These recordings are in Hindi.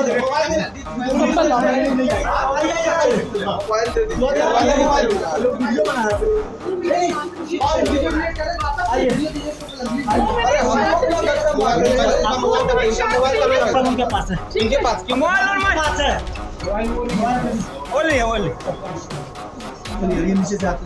उनके पास है, इनके पास क्यों मोबाइल पास है, ओले नीचे से आते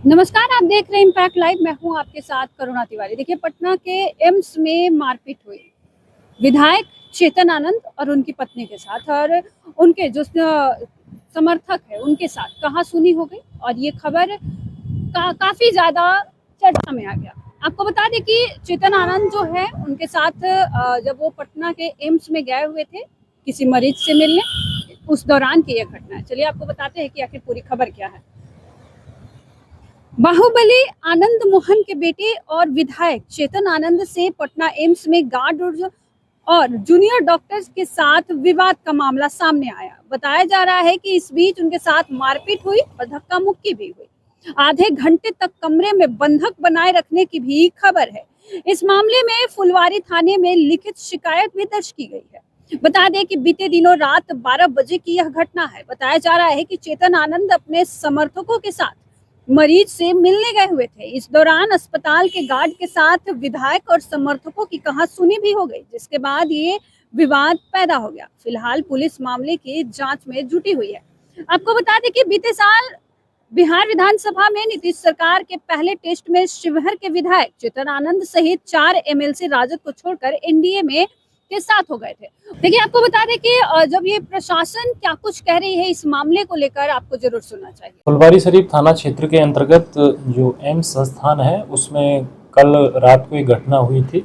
नमस्कार, आप देख रहे हैं इम्पैक्ट लाइव। मैं हूं आपके साथ करुणा तिवारी। देखिए, पटना के एम्स में मारपीट हुई विधायक चेतन आनंद और उनकी पत्नी के साथ, और उनके जो समर्थक है उनके साथ कहासुनी हो गई, और ये खबर काफी ज्यादा चर्चा में आ गया। आपको बता दें कि चेतन आनंद जो है उनके साथ जब वो पटना के एम्स में गए हुए थे किसी मरीज से मिलने, उस दौरान की यह घटना है। चलिए आपको बताते हैं कि आखिर पूरी खबर क्या है। बाहुबली आनंद मोहन के बेटे और विधायक चेतन आनंद से पटना एम्स में गार्ड और जूनियर डॉक्टर्स के साथ विवाद का मामला सामने आया। बताया जा रहा है कि इस बीच उनके साथ मारपीट हुई और धक्का मुक्की भी हुई। आधे घंटे तक कमरे में बंधक बनाए रखने की भी खबर है। इस मामले में फुलवारी थाने में लिखित शिकायत भी दर्ज की गई है। बता दें कि बीते दिनों रात 12 बजे की यह घटना है। बताया जा रहा है कि चेतन आनंद अपने समर्थकों के साथ मरीज से मिलने गए हुए थे। इस दौरान अस्पताल के गार्ड के साथ विधायक और समर्थकों की कहासुनी भी हो गई, जिसके बाद ये विवाद पैदा हो गया। फिलहाल पुलिस मामले की जांच में जुटी हुई है। आपको बता दें कि बीते साल बिहार विधानसभा में नीतीश सरकार के पहले टेस्ट में शिवहर के विधायक चेतन आनंद सहित 4 एमएलसी राजद को छोड़कर एनडीए में के साथ हो गए थे। देखिए, आपको बता दें कि जब ये प्रशासन क्या कुछ कह रही है इस मामले को लेकर, आपको जरूर सुनना चाहिए। फुलवारी शरीफ थाना क्षेत्र के अंतर्गत जो एम्स संस्थान है उसमें कल रात को एक घटना हुई थी,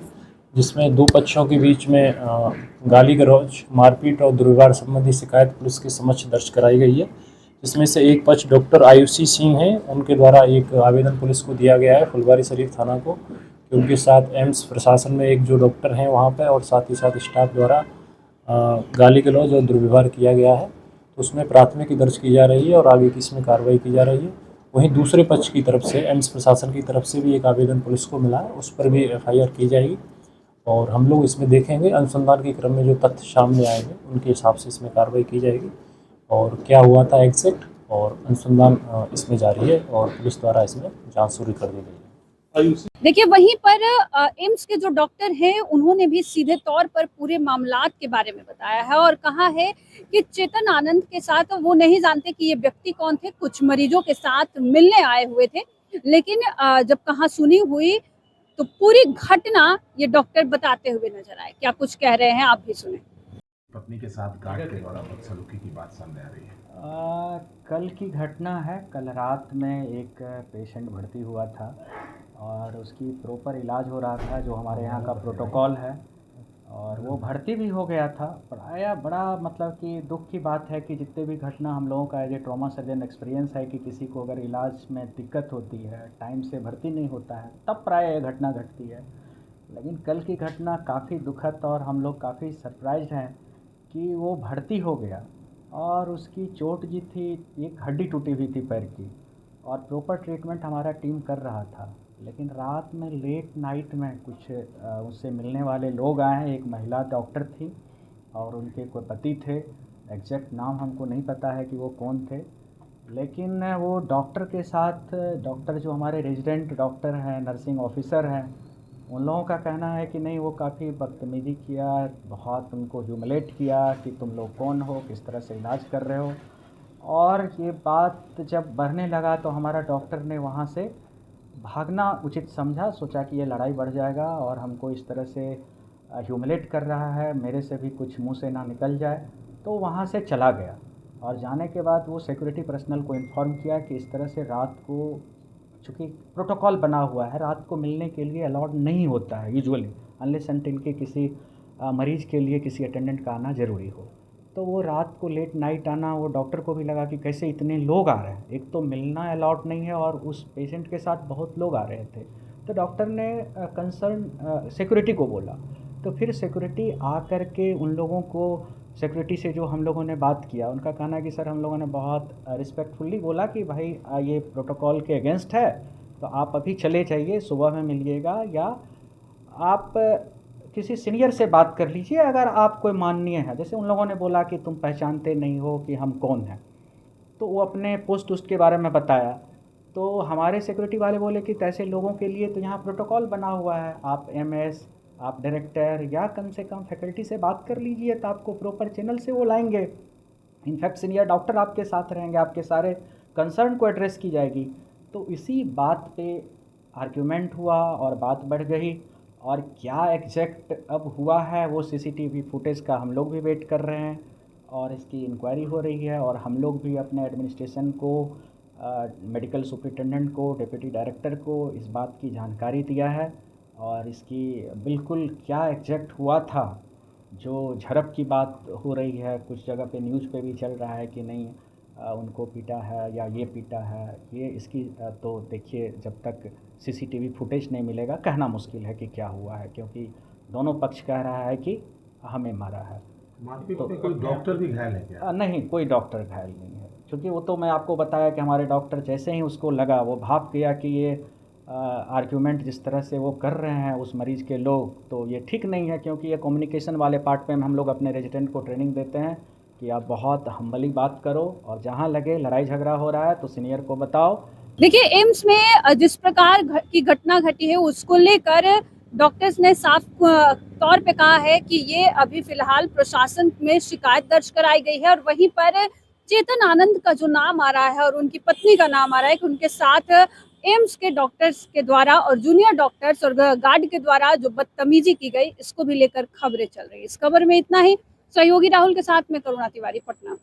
जिसमें दो पक्षों के बीच में गाली गलौज, मारपीट और दुर्व्यवहार संबंधी शिकायत पुलिस के समक्ष दर्ज कराई गई है। जिसमें से एक पक्ष डॉक्टर आयुषी सिंह हैं, उनके द्वारा एक आवेदन पुलिस को दिया गया है फुलवारी शरीफ थाना को, कि उनके साथ एम्स प्रशासन में एक जो डॉक्टर हैं वहाँ पर और साथ ही साथ स्टाफ द्वारा गाली गलौज और दुर्व्यवहार किया गया है। तो उसमें प्राथमिकी दर्ज की जा रही है और आगे की इसमें कार्रवाई की जा रही है। वहीं दूसरे पक्ष की तरफ से एम्स प्रशासन की तरफ से भी एक आवेदन पुलिस को मिला है, उस पर भी एफआईआर की जाएगी और हम लोग इसमें देखेंगे अनुसंधान के क्रम में जो तथ्य सामने आएंगे उनके हिसाब से इसमें कार्रवाई की जाएगी और क्या हुआ था एग्जैक्ट और अनुसंधान इसमें जारी है और पुलिस द्वारा इसमें जाँच शुरू कर दी गई है। देखिए, वहीं पर एम्स के जो डॉक्टर हैं उन्होंने भी सीधे तौर पर पूरे मामलात के बारे में बताया है और कहा है कि चेतन आनंद के साथ वो नहीं जानते कि ये व्यक्ति कौन थे। कुछ मरीजों के साथ मिलने आए हुए थे, लेकिन जब कहासुनी हुई तो पूरी घटना ये डॉक्टर बताते हुए नजर आए। क्या कुछ कह रहे हैं, आप भी सुने। पत्नी के साथ गार्ड के द्वारा बदसलूकी की बात सामने आ रही है। कल की घटना है। कल रात में एक पेशेंट भर्ती हुआ था और उसकी प्रॉपर इलाज हो रहा था, जो हमारे यहाँ का प्रोटोकॉल है, और वो भर्ती भी हो गया था। बड़ा मतलब कि दुख की बात है कि जितने भी घटना हम लोगों का as a trauma surgeon experience है कि किसी को अगर इलाज में दिक्कत होती है, टाइम से भर्ती नहीं होता है, तब प्राय ये घटना घटती है। लेकिन कल की घटना काफ़ी दुखद और हम लोग काफ़ी सरप्राइज्ड हैं कि वो भर्ती हो गया और उसकी चोट जी थी, एक हड्डी टूटी हुई थी पैर की, और प्रॉपर ट्रीटमेंट हमारा टीम कर रहा था। लेकिन रात में लेट नाइट में कुछ उससे मिलने वाले लोग आए हैं। एक महिला डॉक्टर थी और उनके कोई पति थे, एग्जैक्ट नाम हमको नहीं पता है कि वो कौन थे, लेकिन वो डॉक्टर के साथ, डॉक्टर जो हमारे रेजिडेंट डॉक्टर हैं, नर्सिंग ऑफिसर हैं, उन लोगों का कहना है कि नहीं, वो काफ़ी बदतमीज़ी किया, बहुत उनको ह्यूमिलेट किया कि तुम लोग कौन हो, किस तरह से इलाज कर रहे हो। और ये बात जब बढ़ने लगा तो हमारा डॉक्टर ने वहाँ से भागना उचित समझा, सोचा कि ये लड़ाई बढ़ जाएगा और हमको इस तरह से ह्यूमिलेट कर रहा है, मेरे से भी कुछ मुंह से ना निकल जाए, तो वहाँ से चला गया और जाने के बाद वो सिक्योरिटी पर्सनल को इन्फॉर्म किया कि इस तरह से रात को, चूँकि प्रोटोकॉल बना हुआ है, रात को मिलने के लिए अलाउड नहीं होता है यूजुअली, अनलेस अनटिल के किसी मरीज़ के लिए किसी अटेंडेंट का आना ज़रूरी हो। तो वो रात को लेट नाइट आना, वो डॉक्टर को भी लगा कि कैसे इतने लोग आ रहे हैं, एक तो मिलना अलाउड नहीं है और उस पेशेंट के साथ बहुत लोग आ रहे थे। तो डॉक्टर ने कंसर्न सिक्योरिटी को बोला, तो फिर सिक्योरिटी आ कर के उन लोगों को, सिक्योरिटी से जो हम लोगों ने बात किया, उनका कहना है कि सर हम लोगों ने बहुत रिस्पेक्टफुली बोला कि भाई ये प्रोटोकॉल के अगेंस्ट है, तो आप अभी चले जाइए, सुबह में मिलिएगा, या आप किसी सीनियर से बात कर लीजिए अगर आप कोई माननीय है। जैसे उन लोगों ने बोला कि तुम पहचानते नहीं हो कि हम कौन हैं, तो वो अपने पोस्ट उस्ट के बारे में बताया। तो हमारे सिक्योरिटी वाले बोले कि ऐसे लोगों के लिए तो यहाँ प्रोटोकॉल बना हुआ है, आप MS, आप डायरेक्टर या कम से कम फैकल्टी से बात कर लीजिए, तो आपको प्रॉपर चैनल से वो लाएंगे। इनफैक्ट सीनियर डॉक्टर आपके साथ रहेंगे, आपके सारे कंसर्न को एड्रेस की जाएगी। तो इसी बात पे आर्ग्यूमेंट हुआ और बात बढ़ गई, और क्या एग्जैक्ट अब हुआ है वो CCTV फुटेज का हम लोग भी वेट कर रहे हैं, और इसकी इंक्वायरी हो रही है। और हम लोग भी अपने एडमिनिस्ट्रेशन को, मेडिकल सुपरिटेंडेंट को, डिप्टी डायरेक्टर को इस बात की जानकारी दिया है, और इसकी बिल्कुल क्या एग्जैक्ट हुआ था, जो झड़प की बात हो रही है, कुछ जगह पे न्यूज़ पे भी चल रहा है कि नहीं उनको पीटा है या ये पीटा है, ये इसकी तो देखिए जब तक CCTV फुटेज नहीं मिलेगा कहना मुश्किल है कि क्या हुआ है, क्योंकि दोनों पक्ष कह रहा है कि हमें मारा है। मारपीट में कोई डॉक्टर भी घायल है क्या? नहीं, कोई डॉक्टर घायल नहीं है, क्योंकि वो तो मैं आपको बताया कि हमारे डॉक्टर जैसे ही उसको लगा, वो भाप गया कि ये आर्ग्यूमेंट जिस तरह से वो कर रहे हैं उस मरीज़ के लोग, तो ये ठीक नहीं है। क्योंकि ये कम्युनिकेशन वाले पार्ट पे हम लोग अपने रेजिडेंट को ट्रेनिंग देते हैं कि आप बहुत हम्बली बात करो, और जहाँ लगे लड़ाई झगड़ा हो रहा है तो सीनियर को बताओ। देखिए, एम्स में जिस प्रकार की घटना घटी है उसको लेकर डॉक्टर्स ने साफ तौर पे कहा है कि ये अभी फिलहाल प्रशासन में शिकायत दर्ज कराई गई है, और वहीं पर चेतन आनंद का जो नाम आ रहा है और उनकी पत्नी का नाम आ रहा है कि उनके साथ एम्स के डॉक्टर्स के द्वारा और जूनियर डॉक्टर्स और गार्ड के द्वारा जो बदतमीजी की गई, इसको भी लेकर खबरें चल रही है। इस खबर में इतना ही। सहयोगी राहुल के साथ में करुणा तिवारी, पटना।